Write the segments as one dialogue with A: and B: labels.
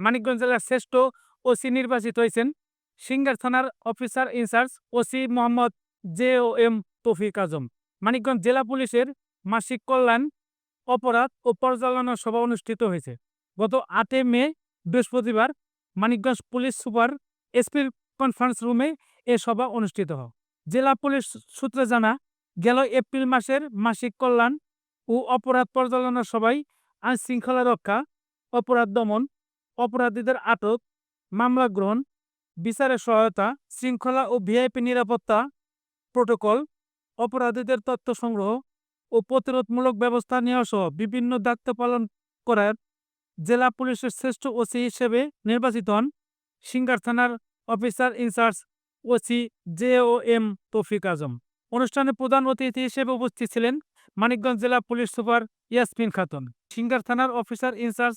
A: মানিকগঞ্জ জেলার শ্রেষ্ঠ ওসি নির্বাচিত হয়েছেন সিঙ্গার থানার অফিসার ইনচার্জ ওসি মোহাম্মদ জে.ও.এম তৌফিক আজম। মানিকগঞ্জ জেলা পুলিশের মাসিক কল্যাণ, অপরাধ ও পর্যালোচনা সভা অনুষ্ঠিত হয়েছে গত ৮ মে বৃহস্পতিবার মানিকগঞ্জ পুলিশ সুপার এসপির কনফারেন্স রুমে এ সভা অনুষ্ঠিত হয়। জেলা পুলিশ সূত্রে জানা গেল এপ্রিল মাসের মাসিক কল্যাণ ও অপরাধ পর্যালোচনা সভায় আইন শৃঙ্খলা রক্ষা, অপরাধ দমন, অপরাধীদের আটক, মামলা গ্রহণ, বিচারে সহায়তা, শৃঙ্খলা ও ভিআইপি নিরাপত্তা প্রোটোকল, অপরাধীদের তথ্য সংগ্রহ ও প্রতিরোধমূলক ব্যবস্থা নেওয়া সহ বিভিন্ন দায়িত্ব পালন করার জেলা পুলিশের শ্রেষ্ঠ ওসি হিসেবে নির্বাচিত হন সিঙ্গার থানার অফিসার ইনচার্জ ওসি জে.ও.এম তৌফিক আজম। অনুষ্ঠানে প্রধান অতিথি হিসেবে উপস্থিত ছিলেন মানিকগঞ্জ জেলা police super Yasmin Khatun. Singer থানার অফিসার ইনচার্জ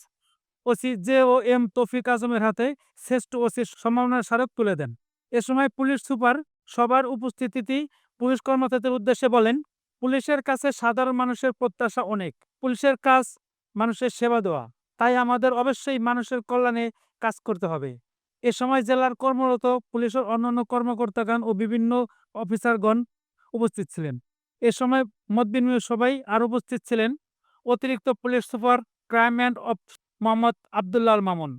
A: ওসি জে.ও.এম তৌফিক আজমের হাতে শ্রেষ্ঠ ওসির সম্মাননা স্মারক তুলে দেন। এ সময় পুলিশ সুপার সবার উপস্থিতিতে পুলিশ কর্মকর্তাদের উদ্দেশ্যে বলেন, পুলিশের কাছে সাধারণ মানুষের প্রত্যাশা অনেক। পুলিশের কাজ মানুষের সেবা দেওয়া, তাই আমাদের অবশ্যই মানুষের কল্যাণে কাজ করতে হবে। এ সময় জেলার কর্মরত পুলিশের অন্যান্য কর্মকর্তাগণ ও বিভিন্ন অফিসারগণ উপস্থিত ছিলেন। এ সময় মতবিনিময় সভায় আর উপস্থিত ছিলেন অতিরিক্ত পুলিশ সুপার ক্রাইম অ্যান্ড অফ মোহাম্মদ আবদুল্লাহ আল মামুন,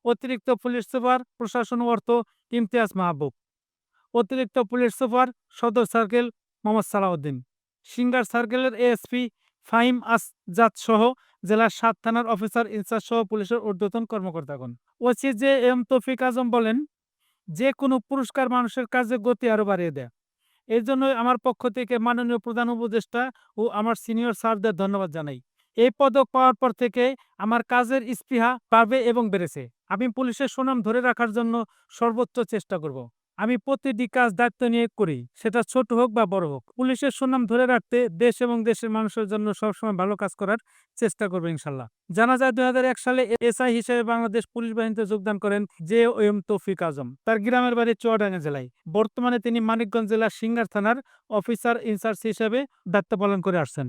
A: অতিরিক্ত পুলিশ সুপার প্রশাসন ও অর্থ ইমতিয়াজ মাহবুব, অতিরিক্ত পুলিশ সুপার সদর সার্কেল মোহাম্মদ সালাউদ্দিন, সিঙ্গার সার্কেলের এএসপি ফাহিম আসজাদ সহ জেলার ৭ থানার অফিসার ইনচার্জ সহ পুলিশের ঊর্ধ্বতন কর্মকর্তাগণ। ওসি জে.এম তৌফিক আজম বলেন, যে কোনো পুরস্কার মানুষের কাজে গতি আরো বাড়িয়ে দেয়। এই জন্যই আমার পক্ষ থেকে মাননীয় প্রধান উপদেষ্টা ও আমার সিনিয়র স্যারদের ধন্যবাদ জানাই। এই পদক পাওয়ার পর থেকে আমার কাজের স্পৃহা বাড়বে এবং বেড়েছে। আমি পুলিশের সুনাম ধরে রাখার জন্য সর্বোচ্চ চেষ্টা করব। আমি প্রতিটি কাজ দায়িত্ব নিয়ে করি, সেটা ছোট হোক বা বড় হোক। পুলিশের সুনাম ধরে রাখতে দেশ এবং দেশের মানুষের জন্য সবসময় ভালো কাজ করার চেষ্টা করবো ইনশাল্লাহ। জানা যায় ২০০১ সালে এসআই হিসেবে বাংলাদেশ পুলিশ বাহিনীতে যোগদান করেন জে.ও.এম তৌফিক আজম। তার গ্রামের বাড়ি চুয়াডাঙ্গা জেলায়। বর্তমানে তিনি মানিকগঞ্জ জেলার সিঙ্গার থানার অফিসার ইনচার্জ হিসেবে দায়িত্ব পালন করে আসছেন।